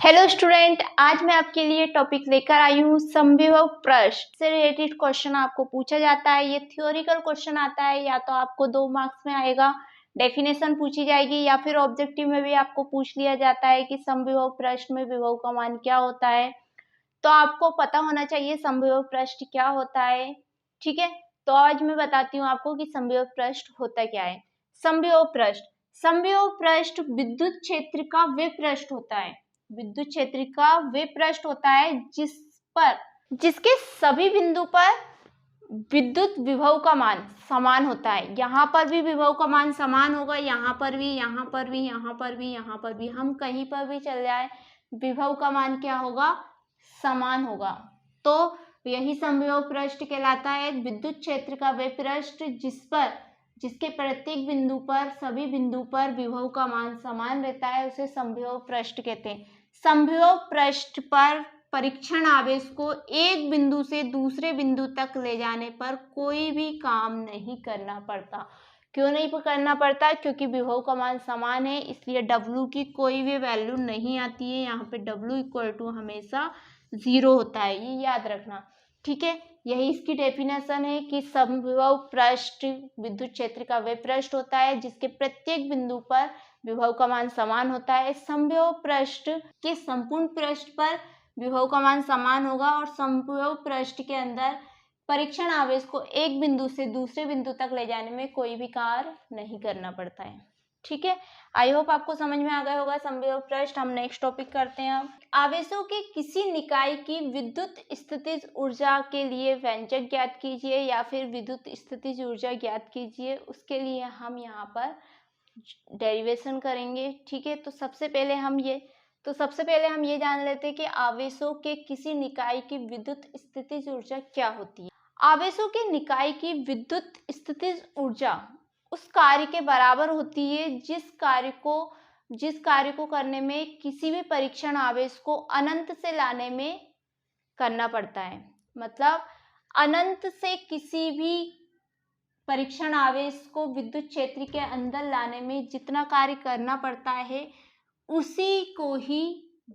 Hello student, आज मैं आपके लिए टॉपिक लेकर आई हूँ समविभव प्रश्न से रिलेटेड क्वेश्चन आपको पूछा जाता है। ये थ्योरिकल क्वेश्चन आता है, या तो आपको 2 मार्क्स में आएगा, डेफिनेशन पूछी जाएगी, या फिर ऑब्जेक्टिव में भी आपको पूछ लिया जाता है कि समविभव प्रश्न में विभव का मान क्या होता है। तो आपको पता होना चाहिए समविभव प्रश्न क्या होता है। ठीक है, तो आज मैं बताती हूँ आपको कि समविभव प्रश्न होता क्या है। समविभव प्रश्न विद्युत क्षेत्र का वे पृष्ठ होता है, विद्युत क्षेत्र का वे पृष्ठ होता है जिसके सभी बिंदु पर विद्युत विभव का मान समान होता है। यहाँ पर भी विभव का मान समान होगा, यहाँ पर भी, यहाँ पर भी, यहाँ पर भी, यहाँ पर भी, हम कहीं पर भी चल जाए विभव का मान क्या होगा, समान होगा। तो यही समविभव पृष्ठ कहलाता है। विद्युत क्षेत्र का वे पृष्ठ जिसके प्रत्येक बिंदु पर सभी बिंदु पर विभव का मान समान रहता है, उसे समविभव पृष्ठ कहते हैं। समविभव पृष्ठ पर परीक्षण आवेश को एक बिंदु से दूसरे बिंदु तक ले जाने पर कोई भी काम नहीं करना पड़ता। क्यों नहीं करना पड़ता? क्योंकि विभव का मान समान है, इसलिए W की कोई भी वैल्यू नहीं आती है। यहाँ पे W इक्वल टू हमेशा 0 होता है, ये याद रखना। ठीक है, यही इसकी डेफिनेशन है कि समविभव पृष्ठ विद्युत क्षेत्र का वे पृष्ठ होता है जिसके प्रत्येक बिंदु पर विभव का मान समान होता है। समविभव पृष्ठ के संपूर्ण पृष्ठ पर विभव का मान समान होगा और समविभव पृष्ठ के अंदर परीक्षण आवेश को एक बिंदु से दूसरे बिंदु तक ले जाने में कोई भी कार्य नहीं करना पड़ता है। ठीक है, आई होप आपको समझ में आ गया होगा समविभव पृष्ठ। हम नेक्स्ट टॉपिक करते हैं। अब आवेशों के किसी निकाय की विद्युत स्थितिज ऊर्जा के लिए व्यंजक ज्ञात कीजिए या फिर विद्युत स्थितिज ऊर्जा ज्ञात कीजिए। उसके लिए हम यहाँ पर डेरिवेशन करेंगे। ठीक है, तो सबसे पहले हम ये जान लेते हैं कि आवेशों के किसी निकाय की विद्युत स्थितिज ऊर्जा क्या होती है। आवेशों के निकाय की विद्युत स्थितिज ऊर्जा उस कार्य के बराबर होती है जिस कार्य को करने में किसी भी परीक्षण आवेश को अनंत से लाने में करना पड़ता है। मतलब अनंत से किसी भी परीक्षण आवेश को विद्युत क्षेत्र के अंदर लाने में जितना कार्य करना पड़ता है उसी को ही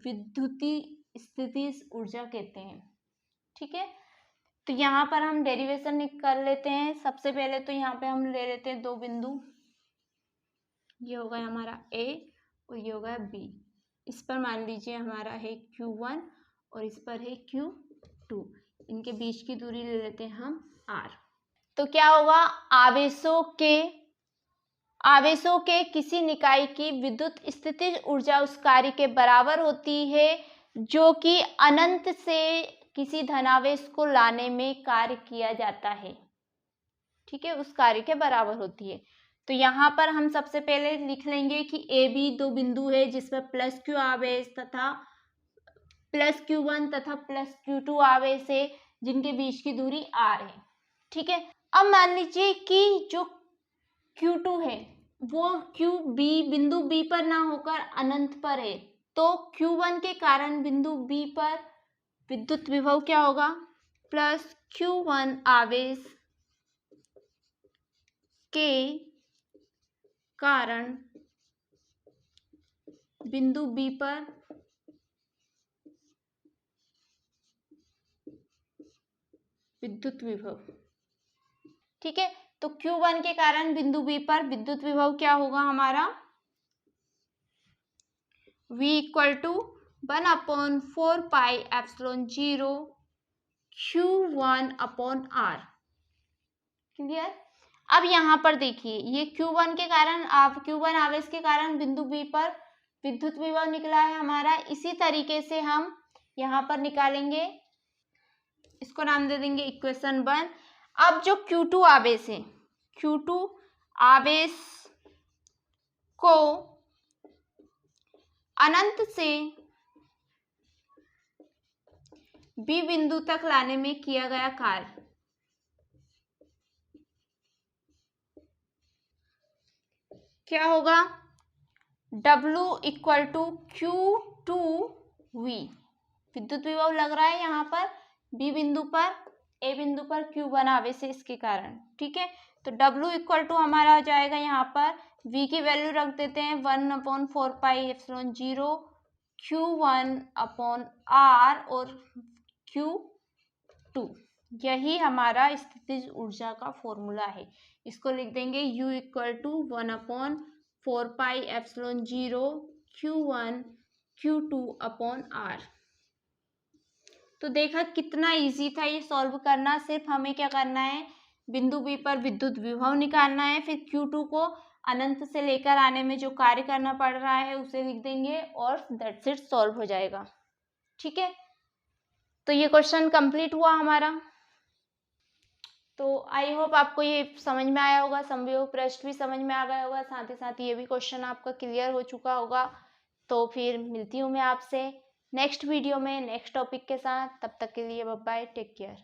विद्युती स्थितिज ऊर्जा कहते हैं। ठीक है, तो यहाँ पर हम डेरिवेशन कर लेते हैं। सबसे पहले तो यहाँ पे हम ले लेते हैं 2 बिंदु, ये होगा हमारा A और ये होगा B। इस पर मान लीजिए हमारा है Q1 और इस पर है Q2। इनके बीच की दूरी ले लेते हैं हम R। तो क्या होगा, आवेशों के किसी निकाय की विद्युत स्थितिज ऊर्जा उस कार्य के बराबर होती है जो कि अनंत से किसी धनावेश को लाने में कार्य किया जाता है। ठीक है, उस कार्य के बराबर होती है। तो यहाँ पर हम सबसे पहले लिख लेंगे कि AB 2 बिंदु है जिसमें प्लस Q आवेश तथा प्लस Q1 तथा प्लस Q2 आवेश है जिनके बीच की दूरी R है। ठीक है, अब मान लीजिए कि जो Q2 है वो बिंदु B पर ना होकर अनंत पर है, तो Q1 के कारण बिंदु B पर विद्युत विभव क्या होगा, प्लस Q1 आवेश के कारण बिंदु B पर विद्युत विभव। ठीक है, तो Q1 के कारण बिंदु B पर विद्युत विभव क्या होगा हमारा, V equal to 1/4 pi epsilon 0 Q1 upon R। Clear? अब यहाँ पर देखिए, ये Q1 आवेश के कारण बिंदु B पर विद्युत विभव निकला है हमारा। इसी तरीके से हम यहाँ पर निकालेंगे, इसको नाम दे देंगे इक्वेशन 1। अब जो Q2 आवेश है, Q2 आवेश को अनंत से B बिंदु तक लाने में किया गया कार्य क्या होगा, W इक्वल टू Q2V। विद्युत विभव लग रहा है यहाँ पर B बिंदु पर, A बिंदु पर Q1 आवेश है इसके कारण। ठीक है, तो W इक्वल टू हमारा हो जाएगा, यहाँ पर V की वैल्यू रख देते हैं 1/4 पाई एप्सिलॉन 0 Q1/R और Q2, यही हमारा स्थितिज ऊर्जा का फॉर्मूला है। इसको लिख देंगे U = 1/4πε0 Q1 Q2/R। तो देखा कितना इजी था ये सॉल्व करना। सिर्फ हमें क्या करना है, बिंदु बी पर विद्युत विभव निकालना है, फिर Q2 को अनंत से लेकर आने में जो कार्य करना पड़ रहा है उसे लिख देंगे और दैट्स इट, सॉल्व हो जाएगा। ठीक है, तो ये क्वेश्चन कंप्लीट हुआ हमारा। तो आई होप आपको ये समझ में आया होगा, समविभव पृष्ठ भी समझ में आ गया होगा, साथ ही साथ ये भी क्वेश्चन आपका क्लियर हो चुका होगा। तो फिर मिलती हूँ मैं आपसे नेक्स्ट वीडियो में नेक्स्ट टॉपिक के साथ। तब तक के लिए बाय बाय, टेक केयर।